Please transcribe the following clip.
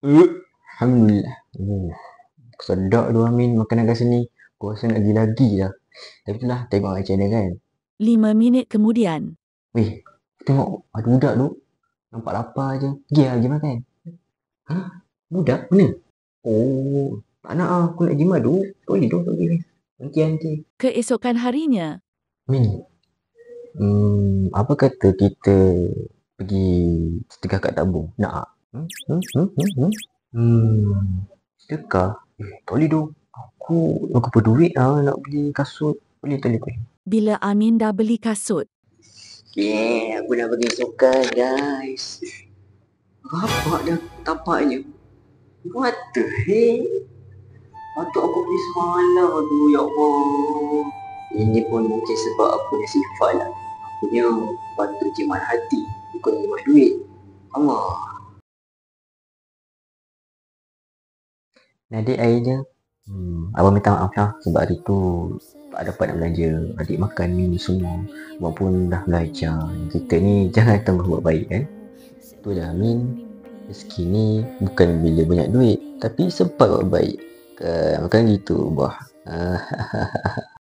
Eh, Alhamdulillah. Sedap tu Amin makanan kat sini. Aku rasa nak pergi lagi lah. Tapi itulah tengok macam mana kan. 5 minit kemudian. Weh, tengok ada budak tu. Nampak lapar je. Pergi makan. Ha? Budak mana? Oh, tak nak lah. Aku nak pergi madu. Tak boleh tu. Tak boleh. Nanti. Keesokan harinya. Min, apa kata kita pergi sedekah kat tabung? Nak tak? Sedekah? Tak boleh tu. Aku berduit lah nak beli kasut. Boleh. Bila Amin dah beli kasut. Aku dah pergi sukan guys. Rapat dah tapaknya. What the heck? Patut aku beli semalam tu, ya Allah. Ini pun mungkin sebab aku punya sifat lah. Aku punya patut jimat hati, bukan jimat duit. Allah. Adik akhirnya abang minta maaf lah sebab hari tu tak dapat nak belanja adik makan ni semua. Abang pun dah belajar. Kita ni jangan tambah buat baik kan. Itulah Amin. Rezeki ni bukan bila banyak duit, tapi sempat buat baik. Bukan gitu bah.